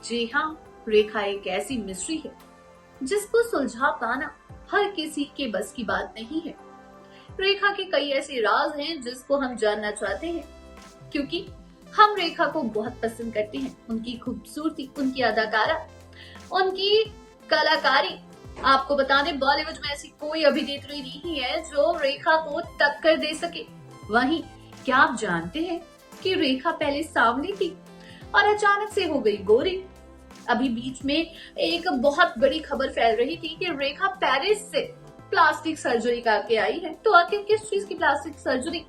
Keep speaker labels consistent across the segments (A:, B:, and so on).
A: जी हाँ, रेखा एक ऐसी मिस्ट्री है जिसको सुलझा पाना हर किसी के बस की बात नहीं है। रेखा के कई ऐसे राज हैं जिसको हम जानना चाहते हैं, क्योंकि हम रेखा को बहुत पसंद करते हैं। उनकी खूबसूरती, उनकी अदाकारा, उनकी कलाकारी। आपको बता दें, बॉलीवुड में ऐसी कोई अभिनेत्री नहीं है जो रेखा को टक्कर दे सके। वहीं क्या आप जानते हैं कि रेखा पहले सांवली थी और अचानक से हो गई गोरी। अभी बीच में एक बहुत बड़ी खबर फैल रही थी कि रेखा पेरिस से प्लास्टिक सर्जरी करके आई है। तो आखिर किस चीज की प्लास्टिक सर्जरी?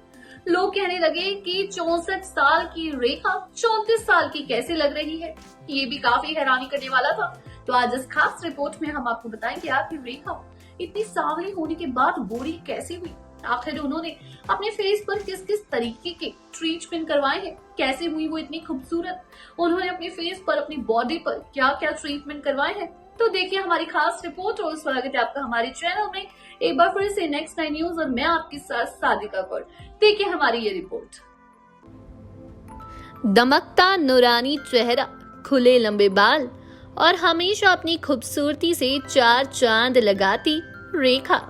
A: लोग कहने लगे कि 64 साल की रेखा 34 साल की कैसे लग रही है। ये भी काफी हैरानी करने वाला था। तो आज इस खास रिपोर्ट में हम आपको बताएंगे आखिर रेखा इतनी सांवली होने के बाद गोरी कैसे हुई, आखिर उन्होंने अपने फेस पर किस किस तरीके के ट्रीटमेंट करवाए हैं, कैसे हुई वो इतनी खूबसूरत, उन्होंने अपने फेस पर, अपनी बॉडी पर क्या क्या ट्रीटमेंट करवाए हैं। तो देखिए हमारी खास रिपोर्ट और स्वागत है आपका हमारे चैनल में एक बार फिर से नेक्स्ट 9 न्यूज और मैं आपके साथ सादिका कौर। देखिए हमारी ये रिपोर्ट।
B: दमकता नूरानी चेहरा, खुले लंबे बाल और हमेशा अपनी खूबसूरती से 4 चांद लगाती रेखा।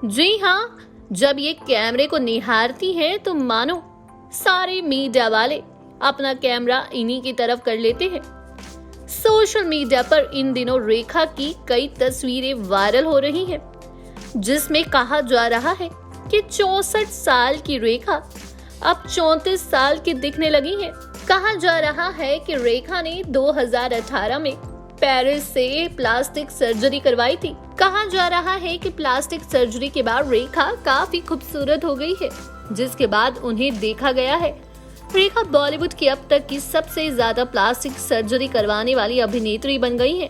B: जी हाँ, जब ये कैमरे को निहारती है तो मानो सारे मीडिया वाले अपना कैमरा इन्हीं की तरफ कर लेते हैं। सोशल मीडिया पर इन दिनों रेखा की कई तस्वीरें वायरल हो रही हैं, जिसमें कहा जा रहा है कि 64 साल की रेखा अब 34 साल की दिखने लगी हैं। कहा जा रहा है कि रेखा ने 2018 में पेरिस से प्लास्टिक सर्जरी करवाई थी। कहा जा रहा है कि प्लास्टिक सर्जरी के बाद रेखा काफी खूबसूरत हो गई है, जिसके बाद उन्हें देखा गया है। रेखा बॉलीवुड की अब तक की सबसे ज्यादा प्लास्टिक सर्जरी करवाने वाली अभिनेत्री बन गई है।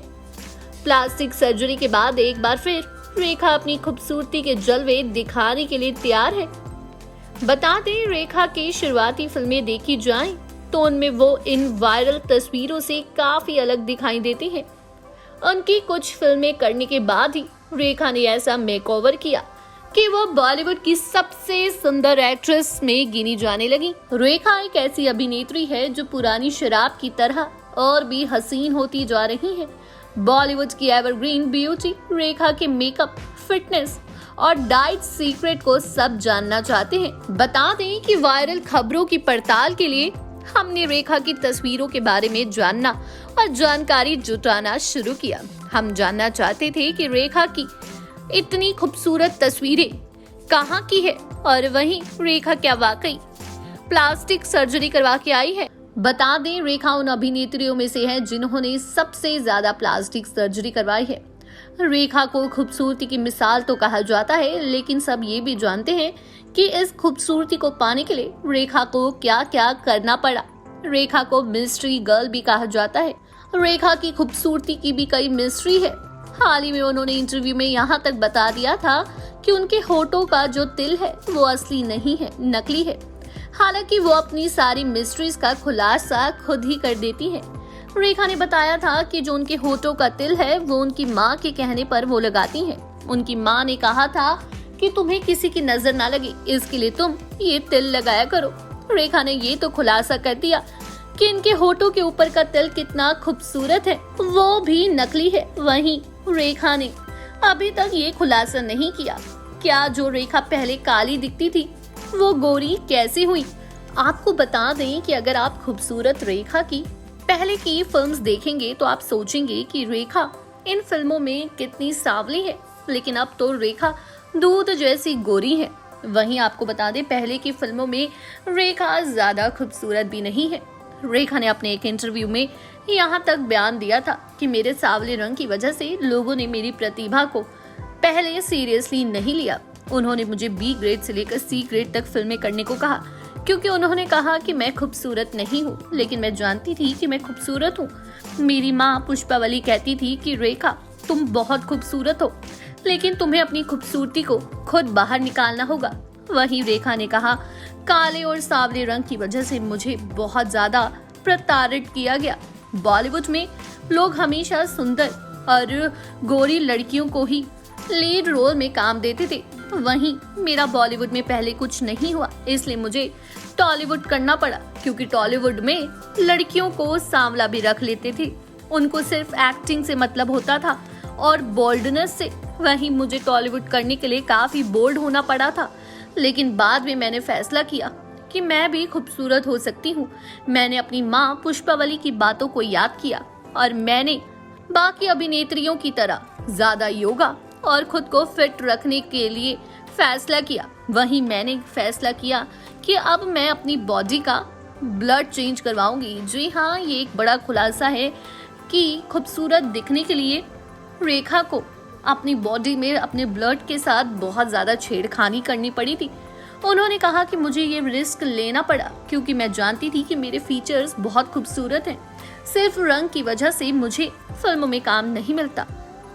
B: प्लास्टिक सर्जरी के बाद एक बार फिर रेखा अपनी खूबसूरती के जलवे दिखाने के लिए तैयार है। बता दें, रेखा की शुरुआती फिल्में देखी जाएं तो उनमें वो इन वायरल तस्वीरों से काफी अलग दिखाई देती हैं। उनकी कुछ फिल्में करने के बाद ही रेखा ने ऐसा मेकओवर किया कि वो बॉलीवुड की सबसे सुंदर एक्ट्रेस में गिनी जाने लगी। रेखा एक ऐसी अभिनेत्री है जो पुरानी शराब की तरह और भी हसीन होती जा रही है। बॉलीवुड की एवरग्रीन ब्यूटी रेखा के मेकअप, फिटनेस और डाइट सीक्रेट को सब जानना चाहते हैं। बता दें कि वायरल खबरों की पड़ताल के लिए हमने रेखा की तस्वीरों के बारे में जानना और जानकारी जुटाना शुरू किया। हम जानना चाहते थे कि रेखा की इतनी खूबसूरत तस्वीरें कहाँ की है और वहीं रेखा क्या वाकई प्लास्टिक सर्जरी करवा के आई है। बता दें, रेखा उन अभिनेत्रियों में से है जिन्होंने सबसे ज्यादा प्लास्टिक सर्जरी करवाई है। रेखा को खूबसूरती की मिसाल तो कहा जाता है, लेकिन सब ये भी जानते हैं कि इस खूबसूरती को पाने के लिए रेखा को क्या क्या करना पड़ा। रेखा को मिस्ट्री गर्ल भी कहा जाता है। रेखा की खूबसूरती की भी कई मिस्ट्री है। हाल ही में उन्होंने इंटरव्यू में यहाँ तक बता दिया था कि उनके होठों का जो तिल है वो असली नहीं है, नकली है। हालांकि वो अपनी सारी मिस्ट्रीज का खुलासा खुद ही कर देती है। रेखा ने बताया था कि जो उनके होठों का तिल है वो उनकी माँ के कहने पर वो लगाती हैं। उनकी माँ ने कहा था कि तुम्हें किसी की नजर ना लगे, इसके लिए तुम ये तिल लगाया करो। रेखा ने ये तो खुलासा कर दिया कि इनके होठों के ऊपर का तिल कितना खूबसूरत है, वो भी नकली है। वहीं रेखा ने अभी तक ये खुलासा नहीं किया क्या जो रेखा पहले काली दिखती थी वो गोरी कैसे हुई। आपको बता दें कि अगर आप खूबसूरत रेखा की पहले की फिल्म्स देखेंगे तो आप सोचेंगे कि रेखा इन फिल्मों में कितनी सांवली है, लेकिन अब तो रेखा दूध जैसी गोरी है। वहीं आपको बता दें, पहले की फिल्मों में रेखा ज्यादा खूबसूरत भी नहीं है। रेखा ने अपने एक इंटरव्यू में यहाँ तक बयान दिया था कि मेरे सांवले रंग की वजह से लोगों ने मेरी प्रतिभा को पहले सीरियसली नहीं लिया। उन्होंने मुझे बी ग्रेड से लेकर सी ग्रेड तक फिल्में करने को कहा, क्योंकि उन्होंने कहा कि मैं खूबसूरत नहीं हूँ, लेकिन मैं जानती थी कि मैं खूबसूरत हूँ। मेरी माँ पुष्पावली कहती थी कि रेखा तुम बहुत खूबसूरत हो, लेकिन तुम्हें अपनी खूबसूरती को खुद बाहर निकालना होगा। वहीं रेखा ने कहा, काले और सांवले रंग की वजह से मुझे बहुत ज्यादा प्रताड़ित किया गया। बॉलीवुड में लोग हमेशा सुंदर और गोरी लड़कियों को ही लीड रोल में काम देते थे। वहीं मेरा बॉलीवुड में पहले कुछ नहीं हुआ, इसलिए मुझे टॉलीवुड करना पड़ा, क्योंकि टॉलीवुड में लड़कियों को सांवला भी रख लेते थे। उनको सिर्फ एक्टिंग से मतलब होता था और बोल्डनेस से। वहीं मुझे टॉलीवुड करने के लिए काफी बोल्ड होना पड़ा था, लेकिन बाद में मैंने फैसला किया कि मैं भी खूबसूरत हो सकती हूँ। मैंने अपनी माँ पुष्पावली की बातों को याद किया और मैंने बाकी अभिनेत्रियों की तरह ज्यादा योगा और खुद को फिट रखने के लिए फैसला किया। वहीं मैंने फैसला किया कि अब मैं अपनी बॉडी का ब्लड चेंज करवाऊंगी। जी हाँ, ये एक बड़ा खुलासा है कि खूबसूरत दिखने के लिए रेखा को अपनी बॉडी में अपने ब्लड के साथ बहुत ज्यादा छेड़खानी करनी पड़ी थी। उन्होंने कहा कि मुझे ये रिस्क लेना पड़ा क्योंकि मैं जानती थी कि मेरे फीचर्स बहुत खूबसूरत हैं। सिर्फ रंग की वजह से मुझे फिल्मों में काम नहीं मिलता।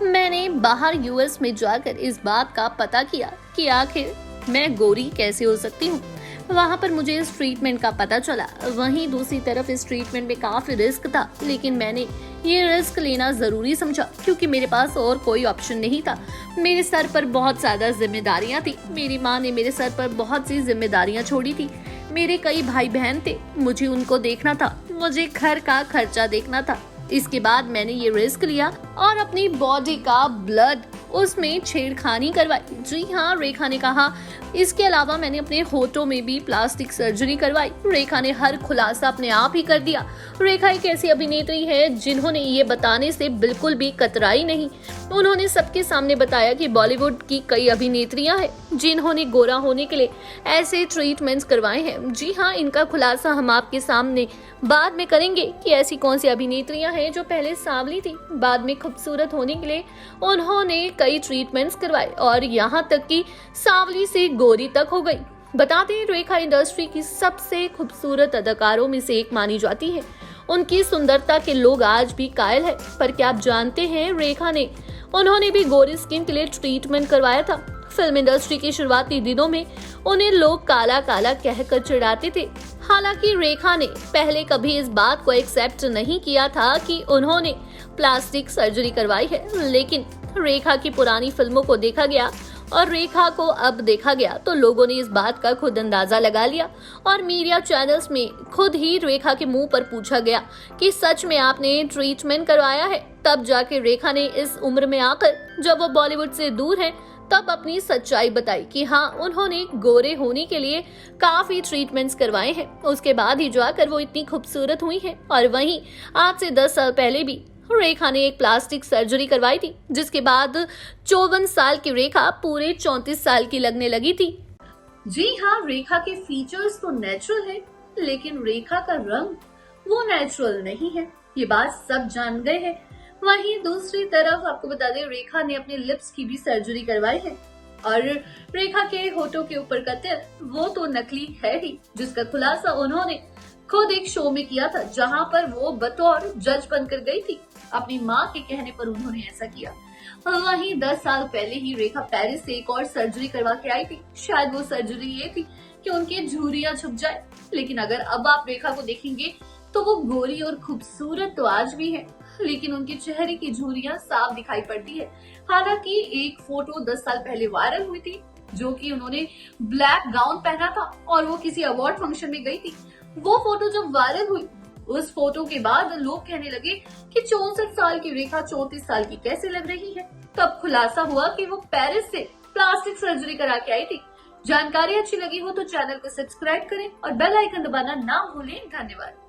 B: मैंने बाहर यूएस में जाकर इस बात का पता किया कि आखिर मैं गोरी कैसे हो सकती हूँ। वहाँ पर मुझे इस ट्रीटमेंट का पता चला। वहीं दूसरी तरफ इस ट्रीटमेंट में काफी रिस्क था, लेकिन मैंने ये रिस्क लेना जरूरी समझा क्योंकि मेरे पास और कोई ऑप्शन नहीं था। मेरे सर पर बहुत ज्यादा जिम्मेदारियां थी। मेरी माँ ने मेरे सर पर बहुत सी जिम्मेदारियां छोड़ी थी। मेरे कई भाई बहन थे, मुझे उनको देखना था, मुझे घर का खर्चा देखना था। इसके बाद मैंने ये रिस्क लिया और अपनी बॉडी का ब्लड उसमें छेड़खानी करवाई। जी हाँ, रेखा ने कहा। इसके अलावा मैंने अपने होठों में भी प्लास्टिक सर्जरी करवाई। रेखा ने हर खुलासा अपने आप ही कर दिया। रेखा एक ऐसी अभिनेत्री है जिन्होंने ये बताने से बिल्कुल भी कतराई नहीं। उन्होंने सबके सामने बताया कि बॉलीवुड की कई अभिनेत्रियां हैं जिन्होंने गोरा होने के लिए ऐसे ट्रीटमेंट्स करवाए हैं। जी हाँ, इनका खुलासा हम आपके सामने बाद में करेंगे कि ऐसी कौन सी अभिनेत्रियां हैं जो पहले सांवली थी, बाद में खूबसूरत होने के लिए उन्होंने कई ट्रीटमेंट्स करवाए और यहाँ तक कि सांवली से गोरी तक हो गई। बताते हैं, रेखा इंडस्ट्री की सबसे खूबसूरत अदाकारों में से एक मानी जाती है। उनकी सुंदरता के लोग आज भी कायल है। पर क्या आप जानते हैं, रेखा ने उन्होंने भी गोरी स्किन के लिए ट्रीटमेंट करवाया था। फिल्म इंडस्ट्री के शुरुआती दिनों में उन्हें लोग काला काला कहकर चिढ़ाते थे। हालांकि रेखा ने पहले कभी इस बात को एक्सेप्ट नहीं किया था कि उन्होंने प्लास्टिक सर्जरी करवाई है, लेकिन रेखा की पुरानी फिल्मों को देखा गया और रेखा को अब देखा गया तो लोगों ने इस बात का खुद अंदाजा लगा लिया और मीडिया चैनल्स में खुद ही रेखा के मुंह पर पूछा गया कि सच में आपने ट्रीटमेंट करवाया है। तब जाके रेखा ने इस उम्र में आकर, जब वो बॉलीवुड से दूर है, तब अपनी सच्चाई बताई कि हाँ, उन्होंने गोरे होने के लिए काफी ट्रीटमेंट्स करवाए हैं। उसके बाद ही जाकर वो इतनी खूबसूरत हुई हैं। और वहीं आज से 10 साल पहले भी रेखा ने एक प्लास्टिक सर्जरी करवाई थी, जिसके बाद 54 साल की रेखा पूरे 34 साल की लगने लगी थी।
A: जी हाँ, रेखा के फीचर्स तो नेचुरल है, लेकिन रेखा का रंग वो नेचुरल नहीं है। ये बात सब जान गए हैं। वहीं दूसरी तरफ आपको बता दें, रेखा ने अपने लिप्स की भी सर्जरी करवाई है और रेखा के होठों के ऊपर का तिल वो तो नकली है ही, जिसका खुलासा उन्होंने खुद एक शो में किया था, जहां पर वो बतौर जज बनकर गई थी। अपनी माँ के कहने पर उन्होंने ऐसा किया। वहीं 10 साल पहले ही रेखा पेरिस से एक और सर्जरी करवा के आई थी। शायद वो सर्जरी ये थी कि उनकी झुर्रियां छुप जाए, लेकिन अगर अब आप रेखा को देखेंगे तो वो गोरी और खूबसूरत तो आज भी है, लेकिन उनके चेहरे की झुर्रियां साफ दिखाई पड़ती है। हालांकि एक फोटो 10 साल पहले वायरल हुई थी, जो कि उन्होंने ब्लैक गाउन पहना था और वो किसी अवार्ड फंक्शन में गई थी। वो फोटो जब वायरल हुई, उस फोटो के बाद लोग कहने लगे कि 64 साल की रेखा 34 साल की कैसे लग रही है। तब खुलासा हुआ कि वो पेरिस से प्लास्टिक सर्जरी करा के आई थी। जानकारी अच्छी लगी हो तो चैनल को सब्सक्राइब करें और बेल आइकन दबाना ना भूलें। धन्यवाद।